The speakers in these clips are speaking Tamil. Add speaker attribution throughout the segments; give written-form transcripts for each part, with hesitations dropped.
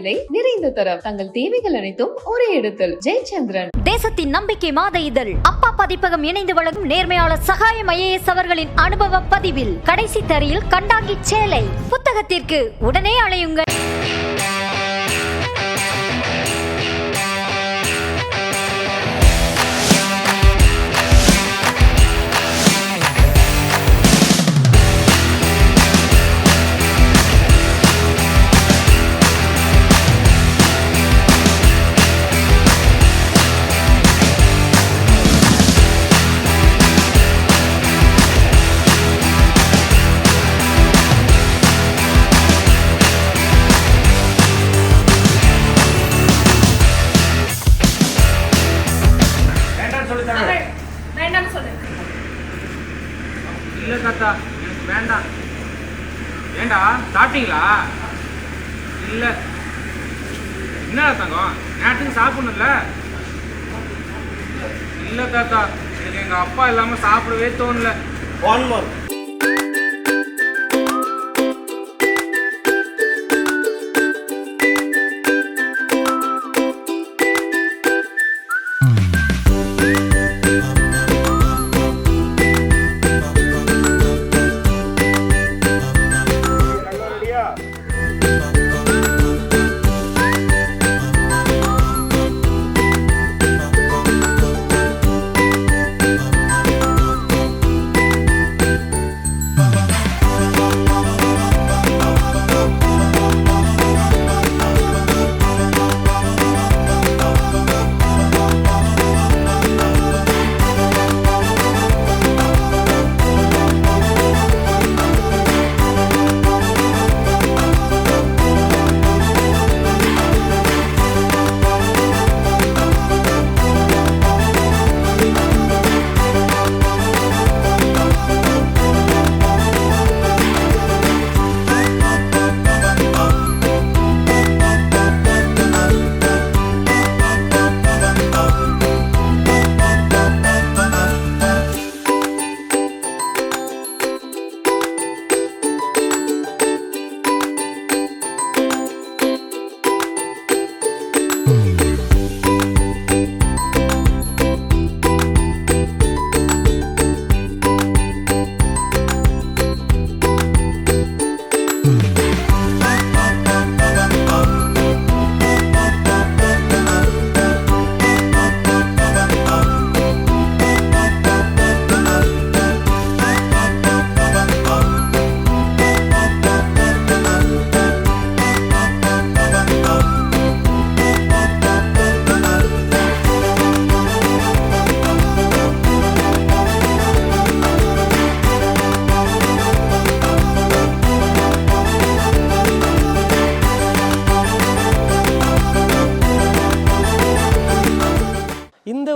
Speaker 1: விலை, நிறைந்த தரம். தங்கள் தேவைகள் அனைத்தும் ஒரே இடத்தில். ஜெயச்சந்திரன்.
Speaker 2: தேசத்தின் நம்பிக்கை மாத இதழ் அப்பா பதிப்பகம் இணைந்து வழங்கும் நேர்மையாளர் சகாயம் IAS அவர்களின் அனுபவ பதிவில் கடைசி தரையில் கண்டாங்கி சேலை. புத்தகத்திற்கு உடனே அழையுங்கள்.
Speaker 3: இல்லை தாத்தா, எனக்கு வேண்டாம். ஏண்டா சாப்பிட்டீங்களா? இல்லை. என்ன தங்கம், நேரத்துக்கு சாப்பிடணும்ல? இல்லை தாத்தா, எனக்கு எங்கள் அப்பா இல்லாமல் சாப்பிடவே தோணல. One more.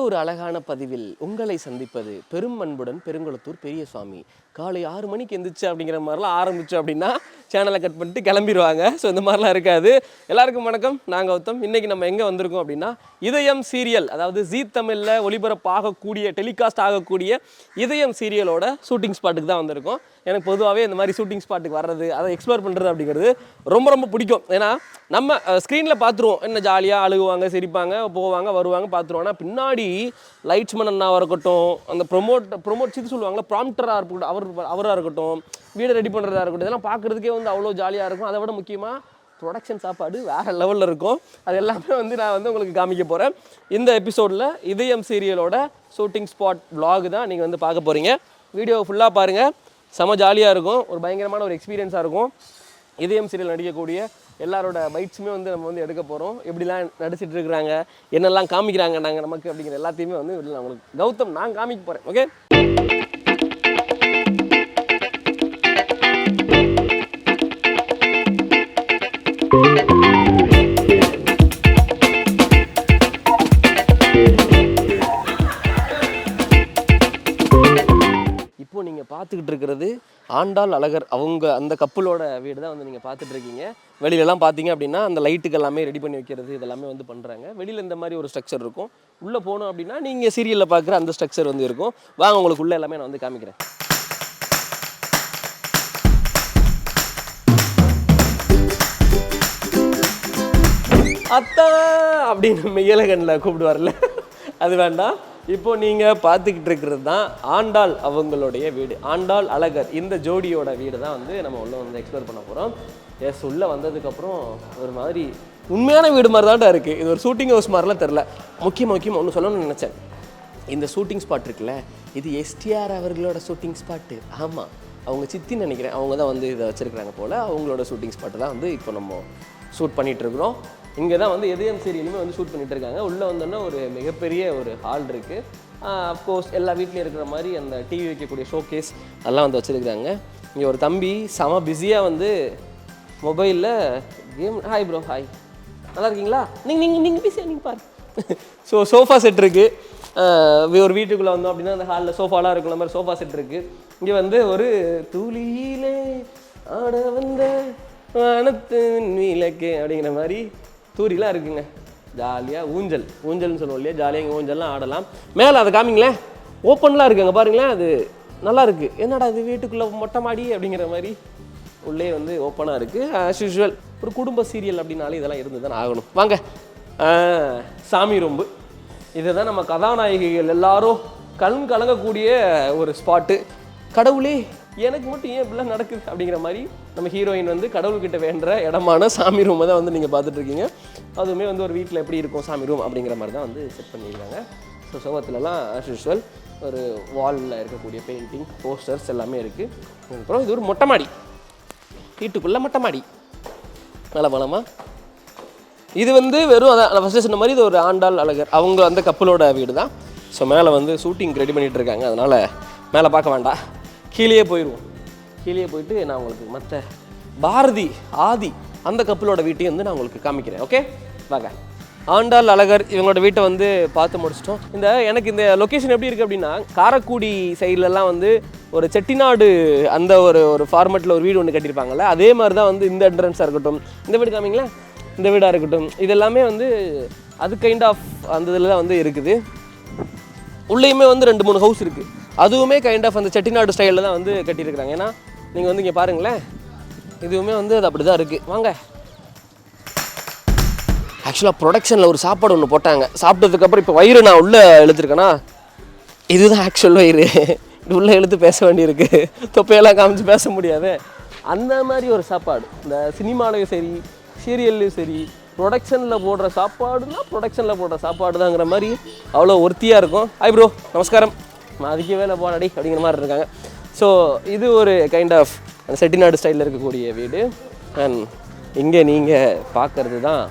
Speaker 4: ஒரு அழகான பதிவில் உங்களை சந்திப்பது பெரும் அன்புடன் பெருங்குளத்தூர் பெரியசுவாமி. காலை 6 மணிக்கு எந்திரிச்சு அப்படிங்கிற மாதிரிலாம் ஆரம்பிச்சு அப்படின்னா சேனலை கட் பண்ணிட்டு கிளம்பிடுவாங்க. ஸோ இந்த மாதிரிலாம் இருக்காது. எல்லாருக்கும் வணக்கம், நான் கௌதம். இன்றைக்கி நம்ம எங்கே வந்திருக்கோம் அப்படின்னா இதயம் சீரியல், அதாவது ஜீ தமிழில் ஒளிபரப்பாகக்கூடிய டெலிகாஸ்ட் ஆகக்கூடிய இதயம் சீரியலோட ஷூட்டிங் ஸ்பாட்டுக்கு தான் வந்திருக்கோம். எனக்கு பொதுவாகவே இந்த மாதிரி ஷூட்டிங் ஸ்பாட்டுக்கு வர்றது, அதை எக்ஸ்ப்ளோர் பண்ணுறது அப்படிங்கிறது ரொம்ப ரொம்ப பிடிக்கும். ஏன்னா நம்ம ஸ்க்ரீனில் பார்த்துருவோம், என்ன ஜாலியாக அழுகுவாங்க, சிரிப்பாங்க, போவாங்க, வருவாங்க, பார்த்துருவோம். ஆனால் பின்னாடி லைட்ஸ்மேன் அண்ணாவாக இருக்கட்டும், அந்த ப்ரொமோட் சித்து சொல்லுவாங்களா, ப்ராம்ப்டராக இருக்கட்டும், அவராக இருக்கட்டும், வீடை ரெடி பண்ணுறதா இருக்கட்டும், இதெல்லாம் பார்க்குறதுக்கே வந்து அவ்வளோ ஜாலியாக இருக்கும். அதை விட முக்கியமாக ப்ரொடக்ஷன் சாப்பாடு வேறு லெவலில் இருக்கும். அது எல்லாமே வந்து நான் வந்து உங்களுக்கு காமிக்க போகிறேன். இந்த எபிசோடில் இதயம் சீரியலோட ஷூட்டிங் ஸ்பாட் vlog தான் நீங்கள் வந்து பார்க்க போகிறீங்க. வீடியோ ஃபுல்லாக பாருங்கள், செம ஜாலியாக இருக்கும், ஒரு பயங்கரமான ஒரு எக்ஸ்பீரியன்ஸாக இருக்கும். இதயம் சீரியல் நடிக்கக்கூடிய எல்லாரோட பைட்ஸுமே வந்து நம்ம வந்து எடுக்க போகிறோம். எப்படிலாம் நடிச்சிட்டு இருக்கிறாங்க, என்னெல்லாம் காமிக்கிறாங்க நாங்கள் நமக்கு அப்படிங்கிற எல்லாத்தையுமே வந்து நான் உங்களுக்கு கௌதம் நான் காமிக்க போகிறேன். ஓகே, இப்போ நீங்கள் பார்த்துக்கிட்டு இருக்கிறது ஆண்டாள் அழகர் அவங்க அந்த கப்பலோட வீடு தான் வந்து நீங்கள் பார்த்துட்டு இருக்கீங்க. வெளியிலலாம் பார்த்தீங்க அப்படின்னா அந்த லைட்டுக்கு எல்லாமே ரெடி பண்ணி வைக்கிறது இதெல்லாமே வந்து பண்ணுறாங்க. வெளியில் இந்த மாதிரி ஒரு ஸ்ட்ரக்சர் இருக்கும். உள்ளே போனோம் அப்படின்னா நீங்கள் சீரியலில் பார்க்குற அந்த ஸ்ட்ரக்சர் வந்து இருக்கும். வாங்க உங்களுக்கு உள்ளே எல்லாமே நான் வந்து காமிக்கிறேன். அத்தா அப்படின்னு மெய்யலகனில் கூப்பிடுவார்ல, அது வேண்டாம். இப்போ நீங்கள் பார்த்துக்கிட்டு இருக்கிறது தான் ஆண்டாள் அவங்களுடைய வீடு. ஆண்டாள் அழகர் இந்த ஜோடியோட வீடு தான் வந்து நம்ம உள்ளே வந்து எக்ஸ்ப்ளோர் பண்ண போகிறோம். எஸ், உள்ளே வந்ததுக்கப்புறம் ஒரு மாதிரி உண்மையான வீடு மாதிரி தான்டா இருக்குது. இது ஒரு ஷூட்டிங் ஹவுஸ் மாதிரிலாம் தெரில. முக்கியமாக ஒன்று சொல்லணும்னு நினச்சேன். இந்த ஷூட்டிங் ஸ்பாட் இருக்குல்ல, இது எஸ்டிஆர் அவர்களோட ஷூட்டிங் ஸ்பாட்டு. ஆமாம், அவங்க சித்தின்னு நினைக்கிறேன், அவங்க தான் வந்து இதை வச்சுருக்கிறாங்க போல். அவங்களோட ஷூட்டிங் ஸ்பாட்டு தான் வந்து இப்போ நம்ம ஷூட் பண்ணிகிட்ருக்குறோம். இங்கே தான் வந்து இதயம் சீரியலுமே வந்து ஷூட் பண்ணிகிட்டு இருக்காங்க. உள்ளே வந்தோன்னா ஒரு மிகப்பெரிய ஒரு ஹால் இருக்குது. அஃப்கோர்ஸ் எல்லா வீட்லேயும் இருக்கிற மாதிரி அந்த டிவி வைக்கக்கூடிய ஷோகேஸ் அதெல்லாம் வந்து வச்சுருக்காங்க. இங்கே ஒரு தம்பி செம பிஸியாக வந்து மொபைலில் கேம். ஹாய் ப்ரோ, ஹாய், நல்லா இருக்கீங்களா? நீங்கள் பிஸியாக நீங்கள் பாரு. ஸோ சோஃபா செட் இருக்குது. ஒரு வீட்டுக்குள்ளே வந்தோம் அப்படின்னா அந்த ஹாலில் சோஃபாலாம் இருக்கிற மாதிரி சோஃபா செட் இருக்குது. இங்கே வந்து ஒரு துளியிலே ஆட வந்த வானத்து விளக்கு அப்படிங்கிற மாதிரி தூரிலாம் இருக்குங்க. ஜாலியாக ஊஞ்சல்னு சொல்லுவோம் இல்லையா, ஜாலியாக இங்கே ஊஞ்சல்லாம் ஆடலாம். மேலே அதை காமிங்களேன், ஓப்பன்லாம் இருக்குங்க பாருங்களேன், அது நல்லா இருக்குது. என்னடா அது வீட்டுக்குள்ளே மொட்டை மாடி அப்படிங்கிற மாதிரி உள்ளே வந்து ஓப்பனாக இருக்குது. ஆஸ் யூஷுவல் ஒரு குடும்ப சீரியல் அப்படின்னாலே இதெல்லாம் இருந்து தான் ஆகணும். வாங்க, சாமி ரூம்பு. இதை தான் நம்ம கதாநாயகிகள் எல்லாரும் கண் கலங்கக்கூடிய ஒரு ஸ்பாட்டு. கடவுளே எனக்கு மட்டும் ஏன் இப்படிலாம் நடக்குது அப்படிங்கிற மாதிரி நம்ம ஹீரோயின் வந்து கடவுள்கிட்ட வேண்டுற இடமான சாமி ரூமை தான் வந்து நீங்கள் பார்த்துட்ருக்கீங்க. அதுவுமே வந்து ஒரு வீட்டில் எப்படி இருக்கும் சாமி ரூம் அப்படிங்கிற மாதிரி தான் வந்து செட் பண்ணியிருக்காங்க. ஸோ சோகத்துலலாம் ஆஸ் யூஷுவல் ஒரு வாலில் இருக்கக்கூடிய பெயிண்டிங், போஸ்டர்ஸ் எல்லாமே இருக்குது. அப்புறம் இது ஒரு மொட்டை மாடி, வீட்டுக்குள்ளே மொட்டை மாடி நல்ல பலமாக. இது வந்து வெறும் அதான் நான் ஃபஸ்ட்டு சொன்ன மாதிரி இது ஒரு ஆண்டாள் அழகர் அவங்க அந்த கப்பலோட வீடு தான். ஸோ மேலே வந்து ஷூட்டிங் ரெடி பண்ணிகிட்டு இருக்காங்க. அதனால் மேலே பார்க்க வேண்டாம், கீழே போயிடுவோம். கீழே போயிட்டு நான் உங்களுக்கு மற்ற பாரதி ஆதி அந்த கப்பலோட வீட்டையும் வந்து நான் உங்களுக்கு காமிக்கிறேன். ஓகே வாங்க. ஆண்டாள் அழகர் இவங்களோட வீட்டை வந்து பார்த்து முடிச்சிட்டோம். எனக்கு இந்த லொக்கேஷன் எப்படி இருக்குது அப்படின்னா, காரைக்குடி சைட்லலாம் வந்து ஒரு செட்டிநாடு அந்த ஒரு ஃபார்மெட்டில் ஒரு வீடு ஒன்று கட்டியிருப்பாங்கல்ல, அதே மாதிரி தான் வந்து இந்த என்ட்ரன்ஸாக இருக்கட்டும், இந்த வீடு காமிங்களேன், இந்த வீடாக இருக்கட்டும், இதெல்லாமே வந்து அது கைண்ட் ஆஃப் அந்த இதில் தான் வந்து இருக்குது. உள்ளேயுமே வந்து 2-3 ஹவுஸ் இருக்குது. அதுவுமே கைண்ட் ஆஃப் அந்த செட்டிநாடு ஸ்டைலில் தான் வந்து கட்டியிருக்கிறாங்க. ஏன்னா நீங்கள் வந்து இங்கே பாருங்களேன், இதுவுமே வந்து அது அப்படி தான் இருக்குது. வாங்க. ஆக்சுவலாக ப்ரொடக்ஷனில் ஒரு சாப்பாடு ஒன்று போட்டாங்க. சாப்பிட்டதுக்கப்புறம் இப்போ வயிறு நான் உள்ளே இழுத்துருக்கேன்னா, இதுதான் ஆக்சுவல் வயிறு. இது உள்ளே இழுத்து பேச வேண்டியிருக்கு, தொப்பையெல்லாம் காமிச்சு பேச முடியாது. அந்த மாதிரி ஒரு சாப்பாடு இந்த சினிமாலையும் சரி சீரியல்லையும் சரி ப்ரொடக்ஷனில் போடுற சாப்பாடுனா ப்ரொடக்ஷனில் போடுற சாப்பாடு தாங்கிற மாதிரி அவ்வளோ ஒர்த்தியாக இருக்கும். ஹாய் ப்ரோ, நமஸ்காரம், அதுக்கே வேலை போடாடி அப்படிங்கிற மாதிரி இருக்காங்க. ஸோ இது ஒரு கைண்ட் ஆஃப் அந்த செட்டிநாடு ஸ்டைலில் இருக்கக்கூடிய வீடு. அண்ட் இங்கே நீங்கள் பார்க்குறது தான்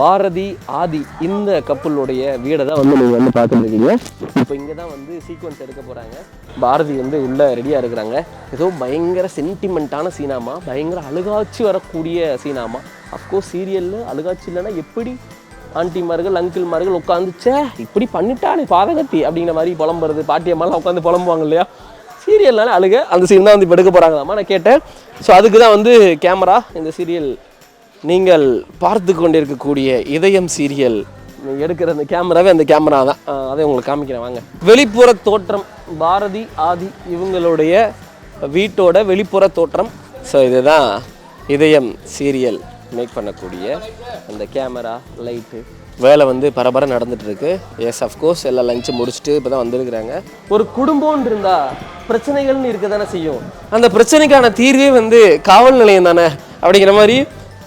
Speaker 4: பாரதி ஆதி இந்த கப்பலுடைய வீடை தான் வந்து நீங்கள் வந்து பார்த்துருக்கீங்க. இப்போ இங்கே தான் வந்து சீக்வன்ஸ் எடுக்க போகிறாங்க. பாரதி வந்து உள்ளே ரெடியாக இருக்கிறாங்க. ஏதோ பயங்கர சென்டிமெண்ட்டான சீனாமா, பயங்கர அழுகாட்சி வரக்கூடிய சீனாமா. அஃப்கோர்ஸ் சீரியலில் அழுகாட்சி இல்லைன்னா எப்படி ஆண்டிமார்கள் அங்கிள்மார்கள் உட்காந்துச்சே இப்படி பண்ணிட்டானே பாதகத்தி அப்படிங்கிற மாதிரி புலம்புறது, பாட்டியம்மாலாம் உட்காந்து புலம்புவாங்க இல்லையா, சீரியல்னால அழுக அந்த சீன் தான் வந்து இப்போ எடுக்க போகிறாங்களாமா நான் கேட்டேன். ஸோ அதுக்கு தான் வந்து கேமரா இந்த சீரியல் நீங்கள் பார்த்து கொண்டிருக்கக்கூடிய இதயம் சீரியல் எடுக்கிற அந்த கேமராவே அந்த கேமரா தான். அதை உங்களுக்கு காமிக்கிறேன் வாங்க. வெளிப்புற தோற்றம் பாரதி ஆதி இவங்களுடைய வீட்டோட வெளிப்புற தோற்றம். ஸோ இதுதான் இதயம் சீரியல் மேக் பண்ணக்கூடிய அந்த கேமரா லைட்டு வேலை வந்து பரபர நடந்துட்டு இருக்கு. எஸ், அஃப்கோர்ஸ் எல்லாம் லஞ்சு முடிச்சுட்டு இப்போ தான் வந்துருக்குறாங்க. ஒரு குடும்பம்னு இருந்தால் பிரச்சனைகள்னு இருக்க தானே செய்யும். அந்த பிரச்சனைக்கான தீர்வே வந்து காவல் நிலையம் தானே அப்படிங்கிற மாதிரி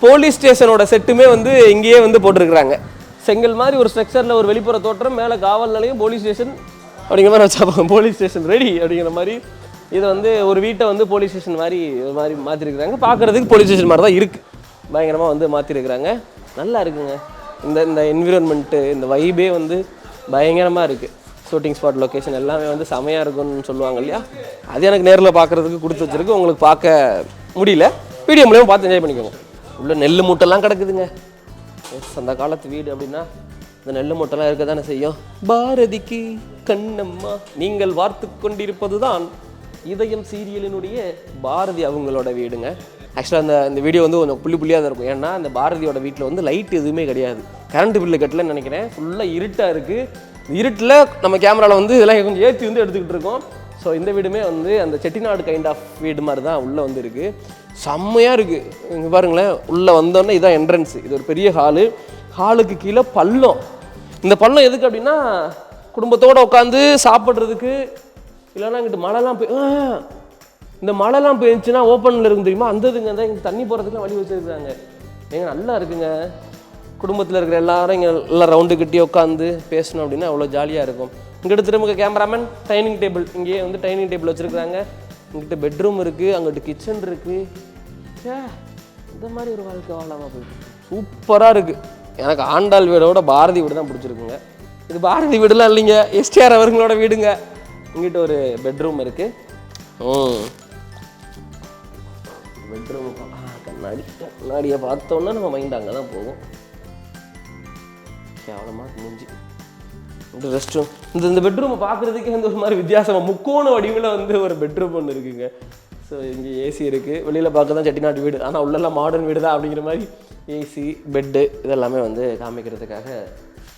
Speaker 4: போலீஸ் ஸ்டேஷனோட செட்டுமே வந்து இங்கேயே வந்து போட்டிருக்கிறாங்க. செங்கல் மாதிரி ஒரு ஸ்ட்ரக்சரில் ஒரு வெளிப்புற தோற்றம், மேலே காவல் நிலையம், போலீஸ் ஸ்டேஷன் அப்படிங்கிற மாதிரி வச்சா போலீஸ் ஸ்டேஷன் ரெடி அப்படிங்கிற மாதிரி இது வந்து ஒரு வீட்டை வந்து போலீஸ் ஸ்டேஷன் மாதிரி ஒரு மாதிரி மாற்றிருக்கிறாங்க. பார்க்குறதுக்கு போலீஸ் ஸ்டேஷன் மாதிரி தான் இருக்குது. பயங்கரமாக வந்து மாற்றிருக்கிறாங்க. நல்லா இருக்குங்க. இந்த என்விரான்மெண்ட்டு இந்த வைபே வந்து பயங்கரமாக இருக்குது. ஷூட்டிங் ஸ்பாட் லொக்கேஷன் எல்லாமே வந்து செமையாக இருக்குன்னு சொல்லுவாங்க இல்லையா, அது எனக்கு நேரில் பார்க்குறதுக்கு கொடுத்து வச்சுருக்கு. உங்களுக்கு பார்க்க முடியல, வீடியோ மூலியமாக பார்த்து என்ஜாய் பண்ணிக்கோங்க. உள்ள நெல் மூட்டைலாம் கிடக்குதுங்க. எஸ், அந்த காலத்து வீடு அப்படின்னா இந்த நெல் மூட்டைலாம் இருக்க தானே செய்யும். பாரதிக்கு கண்ணம்மா நீங்கள் வார்த்து கொண்டிருப்பது தான் இதயம் சீரியலினுடைய பாரதி அவங்களோட வீடுங்க. ஆக்சுவலாக இந்த வீடியோ வந்து கொஞ்சம் புள்ளியாக தான் இருக்கும். ஏன்னா அந்த பாரதியோட வீட்டில் வந்து லைட் எதுவுமே கிடையாது, கரண்ட் பில்லு கட்டலன்னு நினைக்கிறேன். ஃபுல்லாக இருட்டாக இருக்குது. இருட்டில் நம்ம கேமராவில் வந்து இதெல்லாம் கொஞ்சம் ஏற்றி வந்து எடுத்துக்கிட்டு இருக்கோம். ஸோ இந்த வீடுமே வந்து அந்த செட்டிநாடு கைண்ட் ஆஃப் வீடு மாதிரி தான் உள்ளே வந்து இருக்குது. செம்மையாக இருக்குது. இங்கே பாருங்களேன், உள்ளே வந்தோடனே இதான் என்ட்ரன்ஸு. இது ஒரு பெரிய ஹாலு. ஹாலுக்கு கீழே பள்ளம். இந்த பள்ளம் எதுக்கு அப்படின்னா குடும்பத்தோடு உட்காந்து சாப்பிட்றதுக்கு, இல்லைன்னா இங்கிட்டு மழைலாம் இந்த மழைலாம் பெஞ்சுன்னா ஓப்பனில் இருக்கும் தெரியுமா, அந்த இதுங்க தான் இங்கே தண்ணி போகிறதுக்குலாம் வழி வச்சுருக்காங்க. ஏங்க நல்லா இருக்குங்க. குடும்பத்தில் இருக்கிற எல்லாரும் இங்கே எல்லாம் ரவுண்டு கட்டி உட்காந்து பேசணும் அப்படின்னா அவ்வளோ ஜாலியாக இருக்கும். இங்கிட்ட திரும்ப கேமராமேன் டைனிங் டேபிள், இங்கேயே வந்து டைனிங் டேபிள் வச்சுருக்குறாங்க. இங்கிட்ட பெட்ரூம் இருக்குது, அங்கிட்டு கிச்சன் இருக்குது. இந்த மாதிரி ஒரு வாழ்க்கை வாழாமல் போயிட்டு சூப்பராக இருக்குது. எனக்கு ஆண்டாள் வீடோட பாரதி வீடு தான் பிடிச்சிருக்குங்க. இது பாரதி வீடுலாம் இல்லைங்க, எஸ்டிஆர் அவர்களோட வீடுங்க. இங்கிட்ட ஒரு பெட்ரூம் இருக்குது. பெட்ரூம் கண்ணாடியை பார்த்தோன்னா நம்ம மைண்ட் அங்கே தான் போகும். கேவலமாக முடிஞ்சு இந்த ரெஸ்ட் ரூம், இந்த பெட்ரூமை பார்க்குறதுக்கே வந்து ஒரு மாதிரி வித்தியாசமாக முக்கோண வடிவில் வந்து ஒரு பெட்ரூம் ஒன்று இருக்குங்க. ஸோ இங்கே ஏசி இருக்குது. வெளியில் பார்க்க தான் செட்டிநாட்டு வீடு, ஆனால் உள்ளெல்லாம் மாடர்ன் வீடு தான் அப்படிங்கிற மாதிரி ஏசி, பெட்டு இதெல்லாமே வந்து காமிக்கிறதுக்காக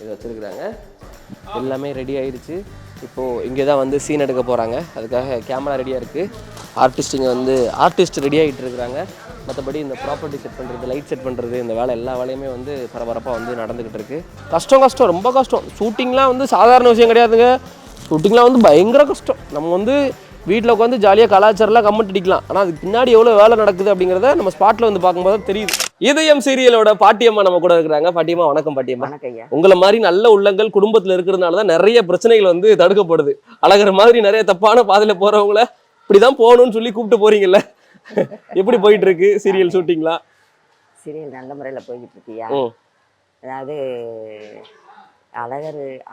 Speaker 4: இதை வச்சுருக்குறாங்க. எல்லாமே ரெடி ஆகிடுச்சு. இப்போது இங்கே தான் வந்து சீன் எடுக்க போகிறாங்க. அதுக்காக கேமரா ரெடியாக இருக்குது. ஆர்டிஸ்ட்டுங்க வந்து ஆர்டிஸ்ட் ரெடி ஆகிட்டு இருக்கிறாங்க. மற்றபடி இந்த ப்ராப்பர்ட்டி செட் பண்ணுறது, லைட் செட் பண்ணுறது, இந்த வேலை எல்லா வேலையுமே வந்து பரபரப்பாக வந்து நடந்துக்கிட்டு இருக்குது. கஷ்டம் ரொம்ப கஷ்டம். ஷூட்டிங்லாம் வந்து சாதாரண விஷயம் கிடையாதுங்க. ஷூட்டிங்லாம் வந்து பயங்கர கஷ்டம். நம்ம வந்து வீட்டில் உட்காந்து ஜாலியாக கலாச்சாரம்லாம் கமெண்ட் அடிக்கலாம், ஆனால் அதுக்கு பின்னாடி எவ்வளோ வேலை நடக்குது அப்படிங்கிறத நம்ம ஸ்பாட்டில் வந்து பார்க்கும்போது தெரியுது. இதயம் சீரியலோட பாட்டியம்மா நம்ம கூட இருக்கிறாங்க. பாட்டியம்மா வணக்கம். பாட்டியம்மா, உங்களை மாதிரி நல்ல உள்ளங்கள் குடும்பத்தில் இருக்கிறதுனால தான் நிறைய பிரச்சனைகள் வந்து தடுக்கப்படுது. அழகிற மாதிரி நிறைய தப்பான பாதையில் போகிறவங்கள இப்படிதான் போகணும்னு சொல்லி கூப்பிட்டு போறீங்கல்ல, எப்படி போயிட்டு இருக்கு சீரியல் ஷூட்டிங்லாம்?
Speaker 5: சீரியல் நல்ல முறையில் போய்கிட்டு இருக்கியா? அதாவது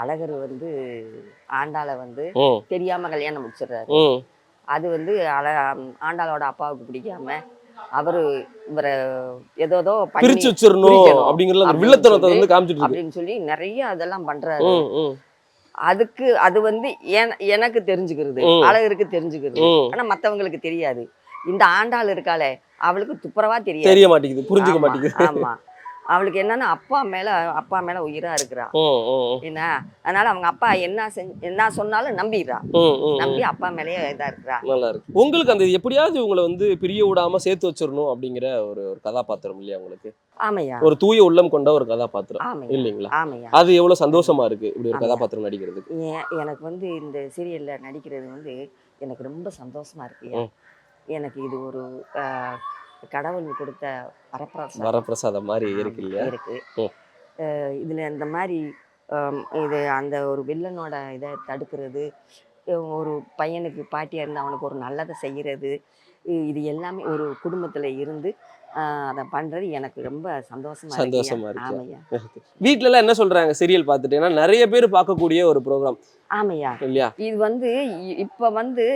Speaker 5: அழகர் வந்து ஆண்டாளை வந்து தெரியாம கல்யாணம் முடிச்சிடுறாரு. அது வந்து ஆண்டாளோட அப்பாவுக்கு பிடிக்காம அவரு இவரை ஏதோ
Speaker 4: பிரிச்சு வச்சிரணும் அப்படிங்கறத வில்லத்தனத்தை வந்து காமிச்சிட்டு
Speaker 5: அப்படின்னு சொல்லி நிறைய அதெல்லாம் பண்றாரு. அதுக்கு அது வந்து எனக்கு தெரிஞ்சுக்கிறது, அழகருக்கு தெரிஞ்சுக்கிறது, ஆனா மத்தவங்களுக்கு தெரியாது. இந்த ஆண்டாள் இருக்காளே அவளுக்கு துப்புரவா தெரிய மாட்டேங்குது, புரிஞ்சுக்க மாட்டேங்குது. ஆமா, அவளுக்கு என்னன்னா அப்பா மேல உயிரா இருக்கிறா என்ன, அதனால அவங்க அப்பா என்ன சொன்னாலும் நம்பிடுறா, நம்பி அப்பா மேலேயே இதா இருக்கிறா.
Speaker 4: நல்லா இருக்கு. உங்களுக்கு அந்த எப்படியாவது உங்களை வந்து பிரிய விடாம சேர்த்து வச்சிடணும் அப்படிங்கிற ஒரு கதாபாத்திரம் இல்லையா உங்களுக்கு?
Speaker 5: ஆமையா,
Speaker 4: ஒரு தூய உள்ளம் கொண்ட ஒரு கதாபாத்திரம் இல்லைங்களா?
Speaker 5: ஆமையா,
Speaker 4: அது எவ்வளவு சந்தோஷமா இருக்கு இப்படி ஒரு கதாபாத்திரம் நடிக்கிறது.
Speaker 5: எனக்கு வந்து இந்த சீரியல்ல நடிக்கிறது வந்து எனக்கு ரொம்ப சந்தோஷமா இருக்கு. எனக்கு இது ஒரு கடவுள் கொடுத்த வரப்பிரசாதம் மாதிரி இருக்கு இல்லையா? இருக்கு. இதுல இந்த மாதிரி இது அந்த ஒரு வில்லனோட இதை தடுக்கிறது, ஒரு பையனுக்கு பாட்டியா இருந்து அவனுக்கு ஒரு நல்லதை செய்யறது, இது எல்லாமே ஒரு குடும்பத்துல இருந்து அதை பண்றது எனக்கு ரொம்ப சந்தோஷமா இருக்கு.
Speaker 4: வீட்ல எல்லாம் என்ன சொல்றாங்க சீரியல் பார்த்துட்டு? ஏன்னா நிறைய பேர் பார்க்கக்கூடிய ஒரு ப்ரோக்ராம்.
Speaker 5: ஆமையா, இல்லையா? இது வந்து இப்ப வந்து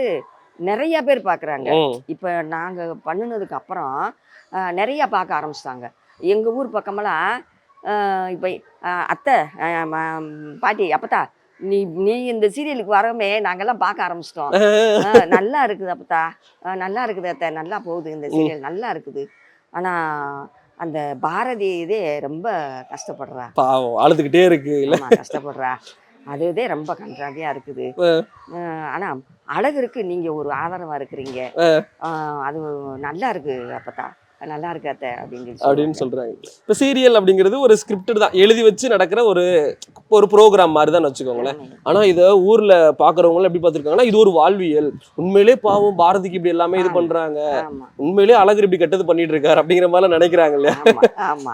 Speaker 5: நிறைய பேர் பார்க்குறாங்க. இப்போ நாங்கள் பண்ணினதுக்கு அப்புறம் நிறைய பார்க்க ஆரம்பிச்சிட்டாங்க. எங்கள் ஊர் பக்கமெல்லாம் இப்போ அத்தை, பாட்டி, அப்பத்தா நீ இந்த சீரியலுக்கு வரமே நாங்கெல்லாம் பார்க்க ஆரம்பிச்சிட்டோம். நல்லா இருக்குது அப்பத்தா, நல்லா இருக்குது அத்தை, நல்லா போகுது இந்த சீரியல், நல்லா இருக்குது. ஆனால் அந்த பாரதி இதே ரொம்ப கஷ்டப்படுறா,
Speaker 4: பாவம், அழுதுகிட்டே இருக்கு,
Speaker 5: கஷ்டப்படுறா. அதுதே ரொம்ப கன்றாவியா இருக்குது. ஆனா அழகருக்கு நீங்க ஒரு ஆதரவா இருக்கிறீங்க, அது நல்லா இருக்கு அப்பத்தா, நல்லா இருக்கு அத்தை அப்படின்னு
Speaker 4: சொல்றாங்க. இப்ப சீரியல் அப்படிங்கிறது ஒரு ஸ்கிரிப்ட் தான், எழுதி வச்சு நடக்கிற ஒரு ப்ரோக்ராம் மாதிரி தான் வச்சுக்கோங்களேன். ஆனா இதை ஊர்ல பாக்குறவங்க எப்படி பார்த்திருக்காங்கன்னா இது ஒரு வாழ்வியல். உண்மையிலே பாவம் பாரதிக்கு இப்படி எல்லாமே இது பண்றாங்க, உண்மையிலே அழகர் இப்படி கெட்டது பண்ணிட்டு இருக்காரு அப்படிங்கிற மாதிரி நினைக்கிறாங்க இல்லையா?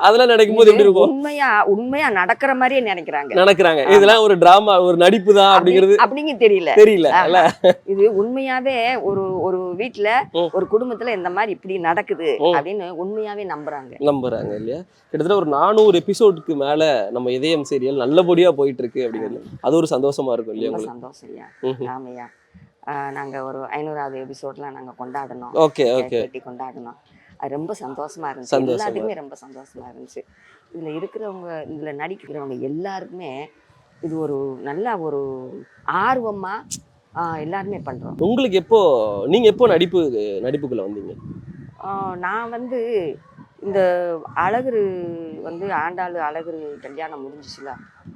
Speaker 4: அதெல்லாம் நினைக்கும் போது எப்படி இருக்கும்?
Speaker 5: உண்மையா நடக்கிற மாதிரியே
Speaker 4: நினைக்கிறாங்க. இதெல்லாம் ஒரு டிராமா, ஒரு நடிப்பு தான் அப்படிங்கிறது தெரியல.
Speaker 5: இது உண்மையாவே ஒரு வீட்டுல ஒரு குடும்பத்துல இந்த மாதிரி இப்படி நடக்குது அப்படின்னு உண்மையாவே நம்புறாங்க
Speaker 4: இல்லையா? கிட்டத்தட்ட ஒரு 400 எபிசோடுக்கு மேல நம்ம இதயம் சீரியல் நல்லபடியா போயிட்டு இருக்கு அப்படிங்கிறது அது ஒரு சந்தோஷமா இருக்கும் இல்லையா?
Speaker 5: சந்தோஷம்யா. ஆமையா, நாங்க ஒரு 500வது எபிசோட்லாம் நாங்க கொண்டாடணும். கொண்டாடணும். அது ரொம்ப சந்தோஷமா இருந்துச்சு. எல்லாத்துக்குமே ரொம்ப சந்தோஷமா இருந்துச்சு. இதுல இருக்கிறவங்க, இதுல நடிக்கிறவங்க எல்லாருக்குமே இது ஒரு நல்ல ஒரு ஆர்வமா எல்லாருமே பண்றோம்.
Speaker 4: உங்களுக்கு நீங்க எப்போ நடிப்புக்குள்ள வந்தீங்க?
Speaker 5: நான் வந்து இந்த அழகர் வந்து அழகர் கல்யாணம் முடிஞ்சிச்சுல,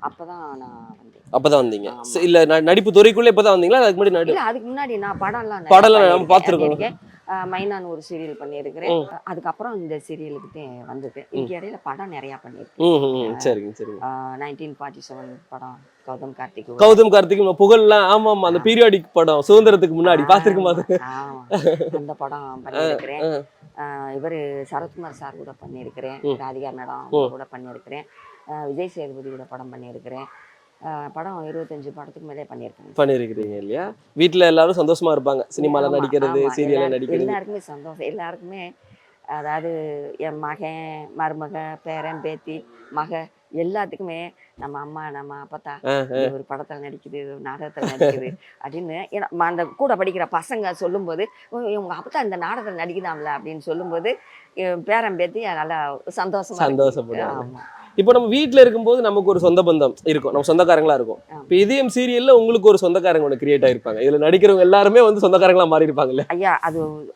Speaker 5: அப்பதான் நான்
Speaker 4: வந்தீங்க. இல்ல நடிப்பு துறைக்குள்ள இப்பதான் வந்தீங்களா? அதுக்கு முன்னாடி
Speaker 5: அதுக்கு முன்னாடி நான் படம்லாம்
Speaker 4: நம்ம பார்த்திருக்கோம்.
Speaker 5: மைனான்னு ஒரு சீரியல் பண்ணியிருக்கிறேன். அதுக்கப்புறம் இந்த சீரியலுக்கு வந்திருக்கேன். இதுக்கு இடையில படம் நிறையா பண்ணியிருக்கேன்.
Speaker 4: சரிங்க சரிங்க.
Speaker 5: 1947 படம் கௌதம் கார்த்திக்.
Speaker 4: கௌதம் கார்த்திக் புகழ்லாம். ஆமா ஆமா, அந்த பீரியாடிக் படம் சுதந்திரத்துக்கு முன்னாடி பாத்துருக்குமா?
Speaker 5: அந்த படம் பண்ணியிருக்கிறேன். இவர் சரத்குமார் சார் கூட பண்ணியிருக்கிறேன். ராதிகா மேடம் கூட பண்ணியிருக்கிறேன். விஜய் சேதுபதி கூட படம் பண்ணியிருக்கிறேன். படம் 25 படத்துக்கு மேலே பண்ணியிருக்கீங்க
Speaker 4: இல்லையா? வீட்டுல எல்லாரும் சந்தோஷமா இருப்பாங்க, சினிமால நடிக்கிறது, சீரியல்ல நடிக்கிறது.
Speaker 5: எல்லாருக்குமே சந்தோஷம். எல்லாருக்குமே அதாவது என் மகன், மருமக, பேரன், பேத்தி, மக எல்லாத்துக்குமே நம்ம அம்மா நம்ம அப்பத்தா ஒரு படத்துல நடிக்குது, ஒரு நாடகத்துல நடிக்குது அப்படின்னு அந்த கூட படிக்கிற பசங்க சொல்லும்போது உங்க அப்பத்தா இந்த நாடகத்துல நடிக்குதாம்ல அப்படின்னு சொல்லும்போது பேரன் பேத்தி நல்லா சந்தோஷப்படுவாங்க.
Speaker 4: இப்போ நம்ம வீட்டில் இருக்கும்போது நமக்கு ஒரு சொந்த பந்தம் இருக்கும், நம்ம சொந்தக்காரங்களா இருக்கும். இப்போ இதயம் சீரியல்ல உங்களுக்கு ஒரு சொந்தக்காரங்க ஒன்று கிரியேட் ஆயிருப்பாங்க. இதுல நடிக்கிறவங்க எல்லாருமே வந்து சொந்தக்காரங்களா மாறி இருப்பாங்கல்ல
Speaker 5: ஐயா?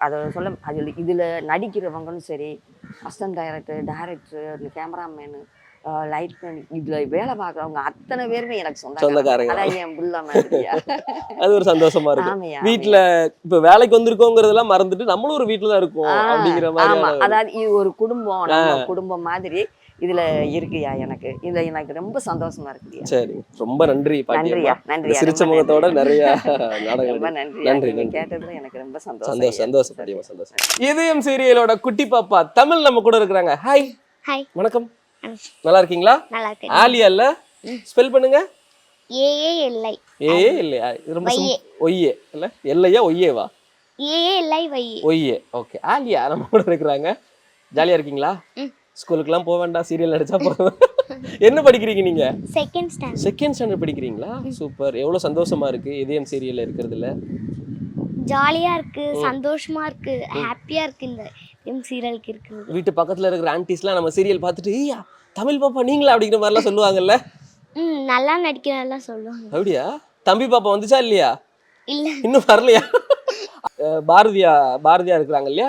Speaker 5: அதை சொல்ல அது இதுல நடிக்கிறவங்களும் சரி, assistant director, cameraman, light man, இதுல வேலை பார்க்குறவங்க அத்தனை பேருமே எனக்கு சொந்தக்காரங்க. அதான் என் புள்ள மாதிரியா. அது
Speaker 4: ஒரு சந்தோஷமா இருக்கும். வீட்டுல இப்ப வேலைக்கு வந்திருக்கோங்கிறதெல்லாம் மறந்துட்டு நம்மளும் ஒரு வீட்டுல தான் இருக்கோம் அப்படிங்கிற மாதிரி.
Speaker 5: அதாவது இது ஒரு குடும்பம், நம்ம குடும்பம் மாதிரி இதுல இருக்குயா. எனக்கு இதுல எனக்கு ரொம்ப சந்தோஷமா இருக்குயா.
Speaker 4: சரி, ரொம்ப நன்றி.
Speaker 5: நன்றியா, நன்றி.
Speaker 4: சிரிச்ச முகத்தோட நிறைய நாடகங்கள்.
Speaker 5: ரொம்ப நன்றி. நீங்க கேட்டதுல எனக்கு ரொம்ப
Speaker 4: சந்தோஷம். இதயம் சீரியலோட குட்டி பாப்பா தமிழ் நம்ம கூட இருக்காங்க. ஹாய்.
Speaker 6: ஹாய்.
Speaker 4: வணக்கம். நல்லா இருக்கீங்களா?
Speaker 6: நல்லா இருக்கேன்.
Speaker 4: ஆலியா இல்ல? ஸ்பெல் பண்ணுங்க.
Speaker 6: ஏஏஎல்ஐ.
Speaker 4: ஏஏஎல்ஐ. ரொம்ப ஒய்யே இல்ல? எல்லையா ஒய்யேவா?
Speaker 6: ஏஏஎல்ஐ
Speaker 4: ஒய்யே. ஓகே. ஆலியா நம்ம கூட இருக்காங்க. ஜாலியா இருக்கீங்களா? ஸ்கூலுக்குலாம் போக வேண்டாம், சீரியல் நடிச்சா போதும். என்ன படிக்கிறீங்க நீங்க?
Speaker 6: செகண்ட்
Speaker 4: ஸ்டாண்டர்ட் படிக்கிறீங்களா? சூப்பர். எவ்வளவு சந்தோஷமா இருக்கு இதயம் சீரியல்ல இருக்கிறதுல?
Speaker 6: ஜாலியா இருக்கு, சந்தோஷமா இருக்கு, ஹாப்பியா இருக்கு இந்த இதயம் சீரியலுக்கு இருக்குது.
Speaker 4: வீட்டு பக்கத்துல இருக்கிற ஆன்டிஸ்லாம் நம்ம சீரியல் பார்த்துட்டு ஐயா தமிழ் பாப்பா நீங்களா அப்படிங்கிற மாதிரிலாம் சொல்லுவாங்கல்ல?
Speaker 6: நல்லா நடிக்கிறதெல்லாம் சொல்லுவாங்க.
Speaker 4: அப்படியா? தம்பி பாப்பா வந்துச்சா இல்லையா?
Speaker 6: இல்ல,
Speaker 4: இன்னும் வரலையா? பாரதியா இருக்கிறாங்க இல்லையா,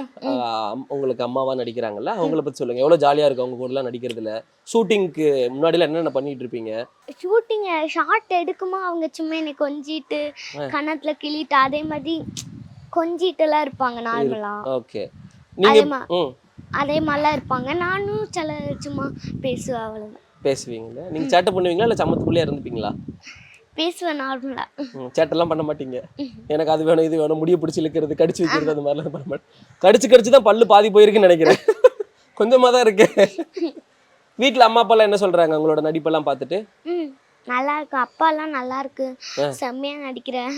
Speaker 4: உங்களுக்கு அம்மாவா நடிக்கிறாங்கல்ல, அவங்கள பத்தி சொல்லுங்க. எவ்வளவு ஜாலியா இருக்கு அவங்க கூட எல்லாம் நடிக்கிறதுல? ஷூட்டிங்க்கு முன்னாடிலாம் என்னென்ன பண்ணிட்டு இருப்பீங்க?
Speaker 6: ஷூட்டிங் ஷார்ட் எடுக்குமா அவங்க சும்மா என்னை கொஞ்சிட்டு கன்னத்துல கிளிட்டு அதே மாதிரி கொஞ்சிட்டு எல்லாம் இருப்பாங்க நார்மலா.
Speaker 4: ஓகே.
Speaker 6: அதே மாதிரிலாம் இருப்பாங்க. நானும் சில சும்மா பேசுவேன், அவ்வளவுதான்.
Speaker 4: பேசுவீங்களா? நீங்க சேட்டை பண்ணுவீங்களா இல்ல சமத்துக்குள்ளே இருந்துப்பீங்களா?
Speaker 6: பேசுவேன் நார்மலா.
Speaker 4: சேட்டெல்லாம் பண்ண மாட்டீங்க? எனக்கு அது வேணும் இது வேணும், முடிய பிடிச்சி இழுக்கிறது, கடிச்சு வைக்கிறது, அந்த மாதிரிலாம் பண்ண மாட்டேன். கடிச்சு தான் பல்லு பாதி போயிருக்குன்னு நினைக்கிறேன். கொஞ்சமா தான் இருக்கு. வீட்டுல அம்மா அப்பா எல்லாம் என்ன சொல்றாங்க உங்களோட நடிப்பெல்லாம் பார்த்துட்டு?
Speaker 6: நல்லா இருக்கு, அப்பா எல்லாம் நல்லா இருக்கு, செம்மையா நடிக்கிறேன்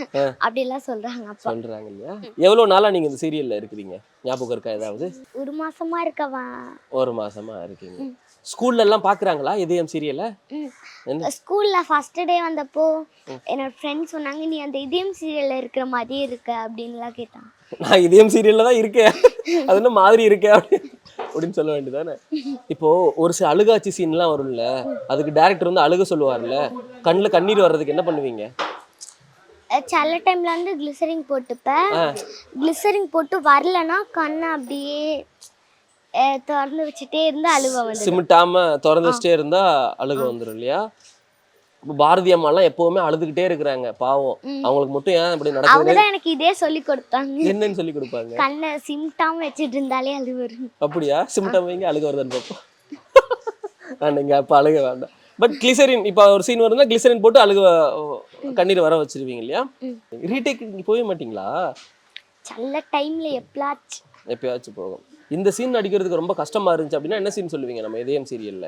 Speaker 6: அப்படிலாம் சொல்றாங்க. அப்பா
Speaker 4: சொல்றாங்க இல்லையா? எவ்வளவு நாளா நீங்க இந்த சீரியல்ல இருக்கிறீங்க? ஞாபகம் இருக்கா ஏதாவது?
Speaker 6: 1 மாசமா இருக்கவா?
Speaker 4: 1 மாசமா இருக்கீங்க. ஸ்கூல்ல எல்லாம் பாக்குறாங்களா இதயம் சீரியல்ல?
Speaker 6: ஸ்கூல்ல ஃபர்ஸ்ட் டே வந்தப்போ என்னோட ஃப்ரெண்ட்ஸ் சொன்னாங்க நீ அந்த இதயம் சீரியல்ல இருக்கிற மாதிரி இருக்க அப்படின்லாம் கேட்டாங்க.
Speaker 4: நான் இதயம் சீரியல்ல தான் இருக்கேன், அது என்ன மாதிரி இருக்கேன் அப்படின்னு சொல்ல வேண்டியதானே? இப்போ ஒரு சில அழுகாட்சி சீன்லாம் வரும்ல, அதுக்கு டைரக்டர் வந்து அழுக சொல்லுவார்ல, கண்ணுல கண்ணீர் வர்றதுக்கு என்ன பண்ணுவீங்க?
Speaker 6: சில டைம்ல வந்து கிளிசரின் போட்டுப்பேன். கிளிசரின் போட்டு வரலன்னா கண்ணை அப்படியே திறந்து வச்சுட்டே இருந்தா அழுவ வந்து,
Speaker 4: சிமிட்டாம திறந்து வச்சுட்டே இருந்தா அழுக வந்துடும் இல்லையா? பாரதி அம்மா எல்லாம் எப்பவுமே அழுதுகிட்டே இருக்கிறாங்க, பாவம். அவங்களுக்கு மட்டும் ஏன் இப்படி நடக்குது?
Speaker 6: அவங்கதான் எனக்கு இதே சொல்லி கொடுத்தாங்க.
Speaker 4: என்னன்னு சொல்லி கொடுப்பாங்க?
Speaker 6: கண்ணை சிமிட்டாம வச்சுட்டு இருந்தாலே அழுக வரும்.
Speaker 4: அப்படியா? சிமிட்டாம வைங்க, அழுக வருதுன்னு பார்ப்போம். நீங்க அப்ப அழுக வேண்டாம். பட் கிளிசரின் இப்ப ஒரு சீன் வருதுன்னா கிளிசரின் போட்டு அழுக கண்ணீர் வர வச்சிருவீங்க இல்லையா? ரீடேக் நீங்க போக மாட்டீங்களா?
Speaker 6: சில டைம்ல
Speaker 4: எப்பயாச்சும் போகும். இந்த சீன் நடிக்கிறதுக்கு ரொம்ப கஷ்டமா இருந்துச்சு அப்படின்னா என்ன சீன் சொல்லுவீங்க நம்ம இதயம் சீரியல்ல?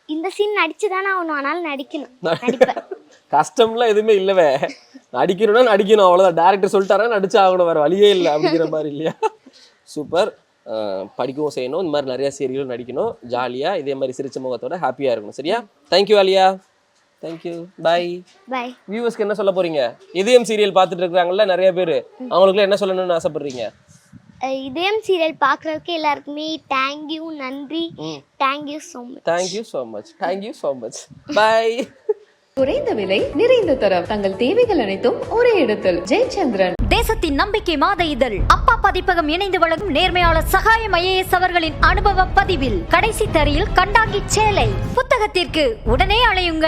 Speaker 6: இந்த சீன் நடிச்சுதானே ஆகணும், அதனால நடிக்கணும்.
Speaker 4: கஷ்டம்லாம் எதுவுமே இல்லவே, நடிக்கணும்னா நடிக்கணும், அவ்வளவுதான். டைரக்டர் சொல்லிட்டாரா நடிச்சு ஆகணும், வேற வழியே இல்லை அப்படிங்கிற மாதிரி இல்லையா? சூப்பர். படிக்கவும் செய்யணும், இந்த மாதிரி நிறைய சீரியலும் நடிக்கணும், ஜாலியா இதே மாதிரி சிரிச்ச முகத்தோட ஹாப்பியா இருக்கணும். சரியா? தேங்க்யூ ஆலியா. தேங்க்யூ. பாய்.
Speaker 6: பாய்.
Speaker 4: வியூவர்ஸ்க்கு என்ன சொல்ல போறீங்க? இதயம் சீரியல் பார்த்துட்டு இருக்காங்கல்ல நிறைய பேர், அவங்களுக்கு என்ன சொல்லணும்னு ஆசைப்படுறீங்க?
Speaker 6: இதயம் சீரியல் பார்க்கறதுக்கு எல்லாருக்குமே தேங்க்யூ, நன்றி. Thank you so much.
Speaker 4: Thank you so much. Thank you so much. Bye.
Speaker 1: குறைந்த விலை நிறைந்த தரம், தங்கள் தேவைகள் அனைத்தும் ஒரே இடத்தில். ஜெயச்சந்திரன்.
Speaker 2: தேசத்தின் நம்பிக்கை மாத இதழ் அப்பா பதிப்பகம் இணைந்து வழங்கும் நேர்மையாளர் சகாயம் IAS அவர்களின் அனுபவ பதிவில் கடைசி தரையில் கண்டாங்கி சேலை. புத்தகத்திற்கு உடனே அழையுங்கள்.